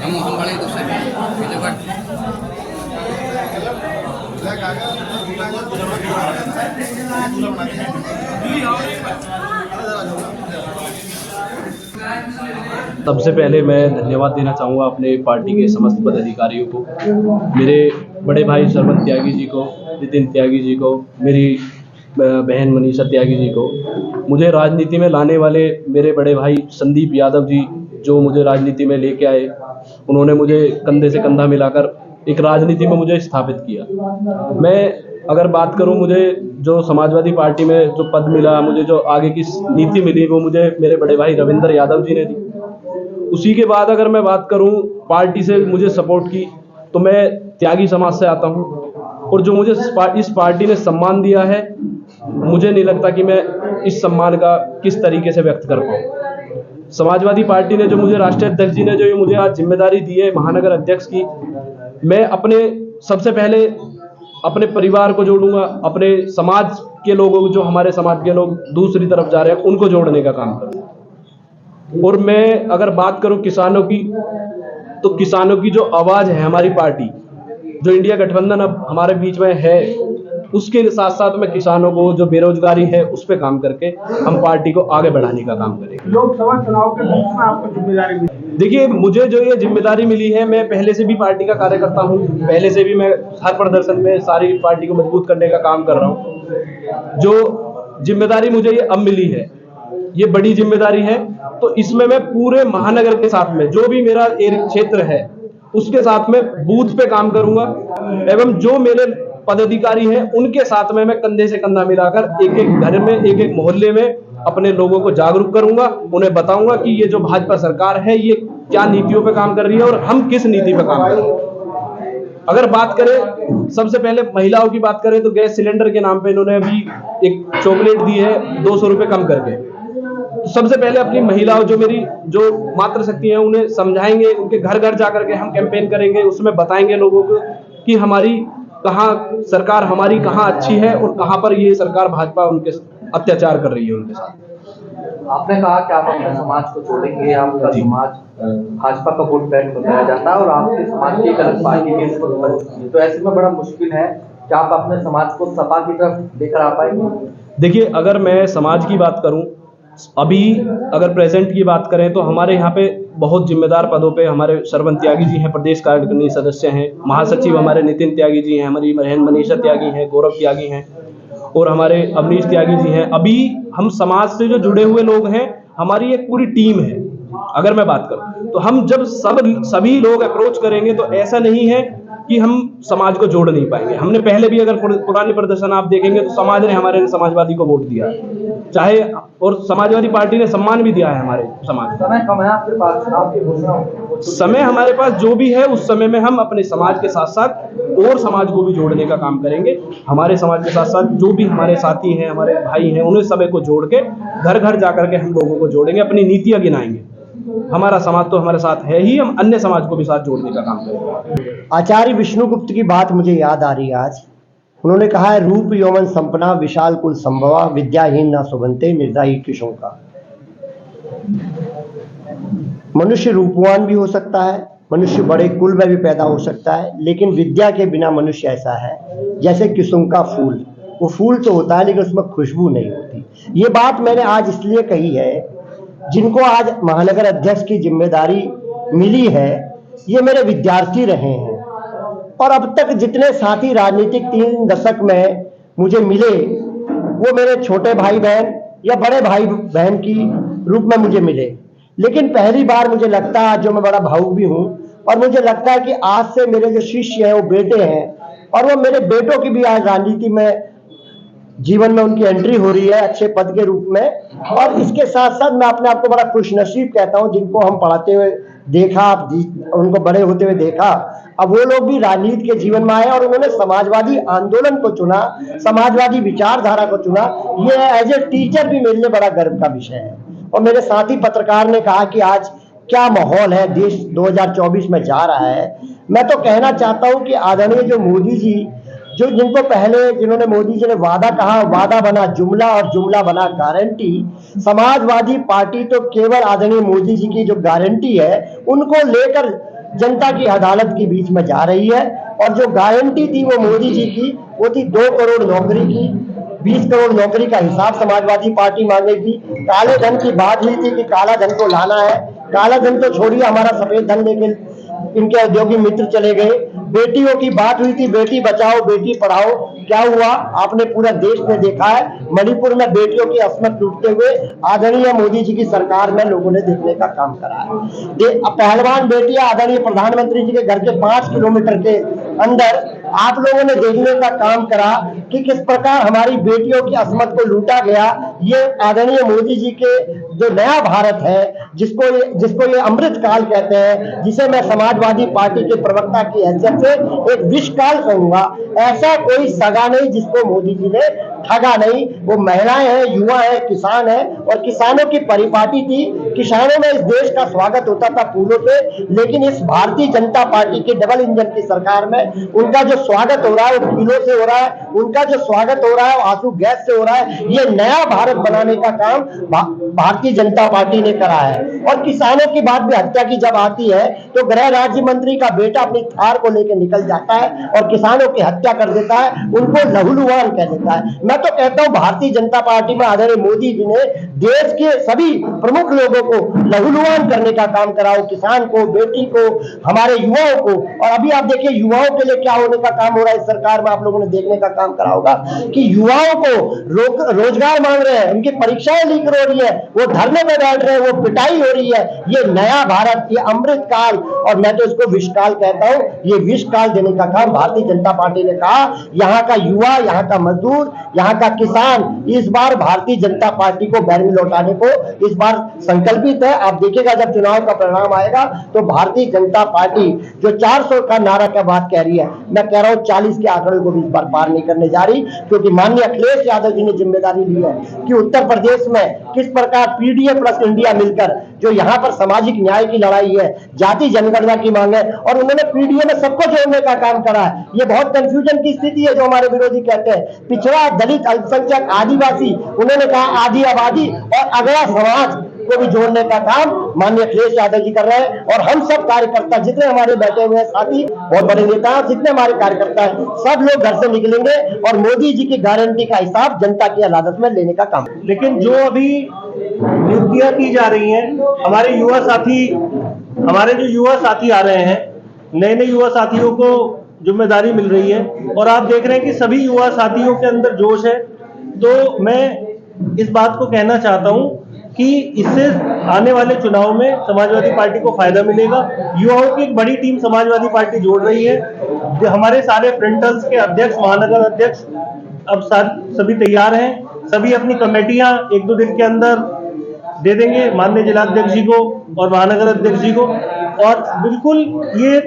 हम बड़े दूसरे सबसे पहले मैं धन्यवाद देना चाहूँगा अपने पार्टी के समस्त पदाधिकारियों को, मेरे बड़े भाई सरवन त्यागी जी को, नितिन त्यागी जी को, मेरी बहन मनीषा त्यागी जी को, मुझे राजनीति में लाने वाले मेरे बड़े भाई संदीप यादव जी जो मुझे राजनीति में लेके आए, उन्होंने मुझे कंधे से कंधा मिलाकर एक राजनीति में मुझे स्थापित किया। मैं अगर बात करूं, मुझे जो समाजवादी पार्टी में जो पद मिला, मुझे जो आगे की नीति मिली, वो मुझे मेरे बड़े भाई रविंद्र यादव जी ने दी। उसी के बाद अगर मैं बात करूं पार्टी से मुझे सपोर्ट की, तो मैं त्यागी समाज से आता हूं, और जो मुझे इस पार्टी ने सम्मान दिया है, मुझे नहीं लगता कि मैं इस सम्मान का किस तरीके से व्यक्त कर पाऊँ। समाजवादी पार्टी ने जो मुझे, राष्ट्रीय अध्यक्ष जी ने जो मुझे आज जिम्मेदारी दी है महानगर अध्यक्ष की, मैं अपने सबसे पहले अपने परिवार को जोड़ूंगा, अपने समाज के लोगों को, जो हमारे समाज के लोग दूसरी तरफ जा रहे हैं, उनको जोड़ने का काम करूंगा। और मैं अगर बात करूं किसानों की, तो किसानों की जो आवाज है हमारी पार्टी, जो इंडिया गठबंधन अब हमारे बीच में है, उसके साथ साथ में किसानों को जो बेरोजगारी है उस पर काम करके हम पार्टी को आगे बढ़ाने का काम करेंगे। लोकसभा चुनाव के बीच में आपको जिम्मेदारी मिली? देखिए, मुझे जो ये जिम्मेदारी मिली है, मैं पहले से भी पार्टी का कार्यकर्ता हूँ, पहले से भी मैं हर प्रदर्शन में सारी पार्टी को मजबूत करने का काम कर रहा हूँ। जो जिम्मेदारी मुझे ये अब मिली है, ये बड़ी जिम्मेदारी है, तो इसमें मैं पूरे महानगर के साथ में जो भी मेरा क्षेत्र है उसके साथ में बूथ पे काम करूंगा, एवं जो मेरे पदाधिकारी हैं उनके साथ में मैं कंधे से कंधा मिलाकर एक एक घर में, एक एक मोहल्ले में अपने लोगों को जागरूक करूंगा, उन्हें बताऊंगा कि ये जो भाजपा सरकार है ये क्या नीतियों पे काम कर रही है और हम किस नीति पे काम कर रहे हैं। अगर बात करें, सबसे पहले महिलाओं की बात करें, तो गैस सिलेंडर के नाम पे इन्होंने अभी एक चॉकलेट दी है 200 रुपये कम करके। सबसे पहले अपनी महिलाओं, जो मेरी जो मातृशक्ति है, उन्हें समझाएंगे, उनके घर घर जाकर के हम कैंपेन करेंगे, उसमें बताएंगे लोगों को कि हमारी कहाँ सरकार, हमारी कहाँ अच्छी है और कहाँ पर ये सरकार भाजपा उनके अत्याचार कर रही है उनके साथ। आपने कहा कि आप अपने समाज को छोड़ेंगे, आपका समाज भाजपा का वोट बैंक बताया जाता है और आपके समाज की एक अलग पार्टी के, तो ऐसे में बड़ा मुश्किल है कि आप अपने समाज को सपा की तरफ लेकर आ पाएंगे? देखिए, अगर मैं समाज की बात करूं, अभी अगर प्रेजेंट की बात करें, तो हमारे यहाँ पे बहुत जिम्मेदार पदों पे हमारे सरवन त्यागी जी हैं, प्रदेश कार्यकारिणी सदस्य हैं, महासचिव हमारे नितिन त्यागी जी हैं, हमारी बहन मनीषा त्यागी हैं, गौरव त्यागी हैं, और हमारे अवनीश त्यागी जी हैं। अभी हम समाज से जो जुड़े हुए लोग हैं, हमारी एक पूरी टीम है। अगर मैं बात करूं, तो हम जब सभी लोग अप्रोच करेंगे, तो ऐसा नहीं है कि हम समाज को जोड़ नहीं पाएंगे। हमने पहले भी अगर पुराने प्रदर्शन आप देखेंगे, तो समाज ने हमारे समाजवादी को वोट दिया चाहे, और समाजवादी पार्टी ने सम्मान भी दिया है हमारे समाज को। समय कम है आपके पास, आपकी घोषणा समय हमारे पास जो भी है, उस समय में हम अपने समाज के साथ साथ और समाज को भी जोड़ने का काम करेंगे। हमारे समाज के साथ साथ जो भी हमारे साथी हैं, हमारे भाई हैं, उन्हें सभी को जोड़ के घर घर जाकर के हम लोगों को जोड़ेंगे, अपनी नीतियां गिनाएंगे। हमारा समाज तो हमारे साथ है ही, हम अन्य समाज को भी साथ जोड़ने का काम करेंगे। आचार्य विष्णुगुप्त की बात मुझे याद आ रही है आज। उन्होंने कहा है, रूप यौवन संपन्ना विशाल कुल संभवा, विद्याहीन न सुबंते निर्दयी कृषों का। मनुष्य रूपवान भी हो सकता है, मनुष्य बड़े कुल में भी पैदा हो सकता है, लेकिन विद्या के बिना मनुष्य ऐसा है जैसे किस्म का फूल। वो फूल तो होता है, लेकिन उसमें खुशबू नहीं होती। ये बात मैंने आज इसलिए कही है, जिनको आज महानगर अध्यक्ष की जिम्मेदारी मिली है, ये मेरे विद्यार्थी रहे हैं, और अब तक जितने साथी राजनीतिक 3 दशक में मुझे मिले, वो मेरे छोटे भाई बहन या बड़े भाई बहन की रूप में मुझे मिले। लेकिन पहली बार मुझे लगता है, जो मैं बड़ा भावुक भी हूँ, और मुझे लगता है कि आज से मेरे जो शिष्य हैं वो बेटे हैं, और वो मेरे बेटों की भी आज राजनीति में जीवन में उनकी एंट्री हो रही है अच्छे पद के रूप में। और इसके साथ साथ मैं अपने आप को बड़ा खुशनसीब कहता हूं, जिनको हम पढ़ाते हुए देखा, उनको बड़े होते हुए देखा, अब वो लोग भी राजनीति के जीवन में आए और उन्होंने समाजवादी आंदोलन को चुना, समाजवादी विचारधारा को चुना। ये एज ए टीचर भी मेरे लिए बड़ा गर्व का विषय है। और मेरे साथी पत्रकार ने कहा कि आज क्या माहौल है, देश 2024 में जा रहा है। मैं तो कहना चाहता हूं कि आदरणीय जो मोदी जी, जो जिनको पहले जिन्होंने मोदी जी ने वादा कहा, वादा बना जुमला और जुमला बना गारंटी। समाजवादी पार्टी तो केवल आदरणीय मोदी जी की जो गारंटी है उनको लेकर जनता की अदालत के बीच में जा रही है। और जो गारंटी थी वो मोदी जी की, वो थी 2 करोड़ नौकरी की, 20 करोड़ नौकरी का हिसाब समाजवादी पार्टी मांगेगी। काले धन की बात हुई थी कि काला धन को लाना है। काला धन तो छोड़िए, हमारा सफेद धन लेके इनके औद्योगिक मित्र चले गए। बेटियों की बात हुई थी, बेटी बचाओ बेटी पढ़ाओ। क्या हुआ, आपने पूरा देश में देखा है। मणिपुर में बेटियों की अस्मत टूटते हुए आदरणीय मोदी जी की सरकार में लोगों ने देखने का काम करा है। पहलवान बेटियां आदरणीय प्रधानमंत्री जी के घर के 5 किलोमीटर के अंदर आप लोगों ने देखने का काम करा कि किस प्रकार हमारी बेटियों की अस्मत को लूटा गया। ये आदरणीय मोदी जी के जो नया भारत है, जिसको ये अमृत काल कहते हैं, जिसे मैं समाजवादी पार्टी के प्रवक्ता की हैसियत से एक विष काल कहूंगा। ऐसा कोई सगा नहीं जिसको मोदी जी ने ठगा नहीं। वो महिलाएं हैं, युवा है, किसान है, और किसानों की परिपाटी थी। किसानों में इस देश का स्वागत होता था फूलों से, लेकिन इस भारतीय जनता पार्टी के डबल इंजन की सरकार में उनका जो स्वागत हो रहा है वो फूलों से हो रहा है। उनका जो स्वागत हो रहा है वो आंसू गैस से हो रहा है। ये नया भारत बनाने का काम भारतीय जनता पार्टी ने करा है। और किसानों की बात भी, हत्या की जब आती है तो गृह राज्य मंत्री का बेटा अपनी थार को लेकर निकल जाता है और किसानों की हत्या कर देता है, उनको लहूलुहान कह देता है। मैं तो कहता हूं भारतीय जनता पार्टी में आदरणीय मोदी जी ने देश के सभी प्रमुख लोगों को लहूलुहान करने का काम करा हो, किसान को, बेटी को, हमारे युवाओं को। और अभी आप देखिए युवाओं के लिए क्या होने का काम हो रहा है इस सरकार में, आप लोगों ने देखने का काम करा होगा कि युवाओं को रोजगार मांग रहे हैं, उनकी परीक्षाएं लीक हो रही है, वो धरने पे बैठ रहे हैं, वो पिटाई हो रही है। ये नया भारत, ये अमृत काल, और मैं तो इसको विष काल कहता हूं, ये विष काल देने का काम भारतीय जनता पार्टी ने कहा। यहाँ का युवा, यहाँ का मजदूर, यहाँ का किसान इस बार भारतीय जनता पार्टी को बैर में लौटाने को इस बार संकल्पित है। आप देखिएगा जब चुनाव का परिणाम आएगा तो भारतीय जनता पार्टी जो 400 का नारा क्या बात कह रही है, मैं कह रहा हूं 40 के आंकड़े को भी इस बार पार नहीं करने जा रही। क्योंकि माननीय अखिलेश यादव जी ने जिम्मेदारी ली है कि उत्तर प्रदेश में किस प्रकार पीडीए प्लस इंडिया मिलकर जो यहाँ पर सामाजिक न्याय की लड़ाई है, जाति जनगणना की मांग है, और उन्होंने पीडीए में सबको जोड़ने का काम करा है। ये बहुत कंफ्यूजन की स्थिति है जो हमारे विरोधी कहते हैं पिछड़ा, दलित, अल्पसंख्यक, आदिवासी, उन्होंने कहा आदि आबादी और अगला समाज को भी जोड़ने का काम माननीय अखिलेश यादव जी कर रहे हैं। और हम सब कार्यकर्ता जितने हमारे बैठे हुए हैं साथी, बहुत बड़े नेता हैं, जितने हमारे कार्यकर्ता हैं, सब लोग घर से निकलेंगे और मोदी जी की गारंटी का हिसाब जनता की अदालत में लेने का काम। लेकिन जो अभी नियुक्तियां की जा रही हैं, हमारे जो युवा साथी आ रहे हैं, नए नए युवा साथियों को जिम्मेदारी मिल रही है और आप देख रहे हैं कि सभी युवा साथियों के अंदर जोश है। तो मैं इस बात को कहना चाहता हूं कि इससे आने वाले चुनाव में समाजवादी पार्टी को फायदा मिलेगा। युवाओं की एक बड़ी टीम समाजवादी पार्टी जोड़ रही है। जो हमारे सारे फ्रंटल्स के अध्यक्ष, महानगर अध्यक्ष अब सभी तैयार हैं। सभी अपनी कमेटियां 1-2 दिन के अंदर दे देंगे माननीय जिलाध्यक्ष जी को और महानगर अध्यक्ष जी को। और बिल्कुल ये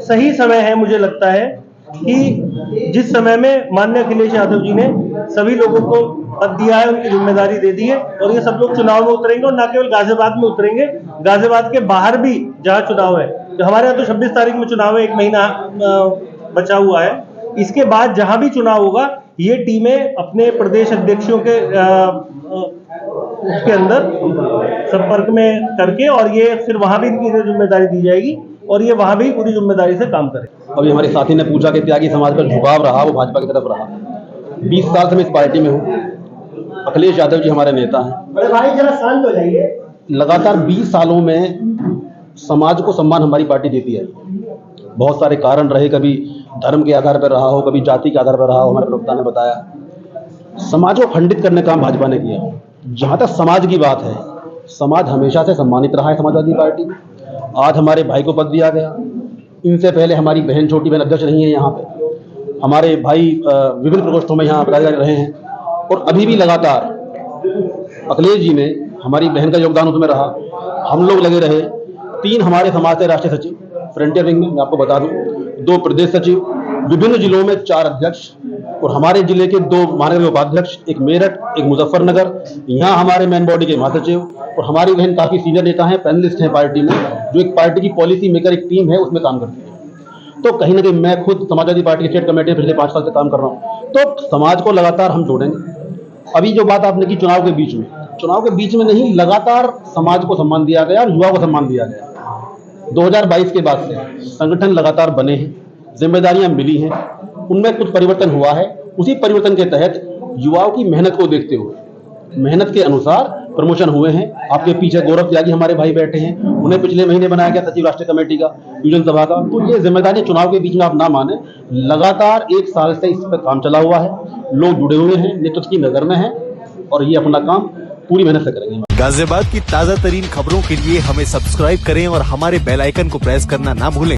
सही समय है, मुझे लगता है कि जिस समय में माननीय अखिलेश यादव जी ने सभी लोगों को पद दिया है, उनकी जिम्मेदारी दे दी है और ये सब लोग चुनाव में उतरेंगे। और न केवल गाजियाबाद में उतरेंगे, गाजियाबाद के बाहर भी जहां चुनाव है, तो हमारे यहाँ तो 26 तारीख में चुनाव है, 1 महीना बचा हुआ है। इसके बाद जहां भी चुनाव होगा ये टीमें अपने प्रदेश अध्यक्षों के उसके अंदर संपर्क में करके, और ये फिर वहां भी इनकी जिम्मेदारी दी जाएगी और ये वहां भी पूरी जिम्मेदारी से काम करें। अभी हमारे साथी ने पूछा कि त्यागी समाज का झुकाव रहा, वो भाजपा की तरफ रहा। 20 साल से मैं इस पार्टी में हूँ। अखिलेश यादव जी हमारे नेता हैं। बड़े भाई जरा शांत हो जाइए। लगातार 20 सालों में समाज को सम्मान हमारी पार्टी देती है। बहुत सारे कारण रहे, कभी धर्म के आधार पर रहा हो, कभी जाति के आधार पर रहा हो। हमारे प्रवक्ता ने बताया समाज को खंडित करने का काम भाजपा ने किया। जहाँ तक समाज की बात है, समाज हमेशा से सम्मानित रहा है समाजवादी पार्टी में। आज हमारे भाई को पद दिया गया, इनसे पहले हमारी बहन, छोटी बहन अध्यक्ष रही है यहाँ पे। हमारे भाई विभिन्न प्रकोष्ठों में यहाँ पदाधिकारी रहे हैं और अभी भी लगातार अखिलेश जी ने हमारी बहन का योगदान उसमें रहा। हम लोग लगे रहे। 3 हमारे समाज के राष्ट्रीय सचिव फ्रंटियर विंग में मैं आपको बता दूं 2 प्रदेश सचिव, विभिन्न जिलों में 4 अध्यक्ष और हमारे जिले के 2 महानगर उपाध्यक्ष, एक मेरठ, एक मुजफ्फरनगर, यहाँ हमारे मेन बॉडी के महासचिव और हमारी बहन काफी सीनियर नेता हैं, पैनलिस्ट हैं पार्टी में, जो एक पार्टी की पॉलिसी मेकर एक टीम है उसमें काम करती है। तो कहीं ना कहीं मैं खुद समाजवादी पार्टी की स्टेट कमेटी में पिछले 5 साल से काम कर रहा हूँ, तो समाज को लगातार हम जोड़ेंगे। अभी जो बात आपने की चुनाव के बीच में नहीं, लगातार समाज को सम्मान दिया गया और युवा को सम्मान दिया गया। 2022 के बाद से संगठन लगातार बने हैं, जिम्मेदारियां मिली हैं, उनमें कुछ परिवर्तन हुआ है। उसी परिवर्तन के तहत युवाओं की मेहनत को देखते हुए, मेहनत के अनुसार प्रमोशन हुए हैं। आपके पीछे गौरव त्यागी हमारे भाई बैठे हैं, उन्हें पिछले महीने बनाया गया सचिव राष्ट्रीय कमेटी का, यूनियन सभा का। तो ये जिम्मेदारी चुनाव के बीच में आप ना माने, लगातार 1 साल से इस पर काम चला हुआ है, लोग जुड़े हुए हैं, नेतृत्व की नजर में है और ये अपना काम पूरी मेहनत से करेंगे। गाजियाबाद की ताजा तरीन खबरों के लिए हमें सब्सक्राइब करें और हमारे बेल आइकन को प्रेस करना ना भूलें।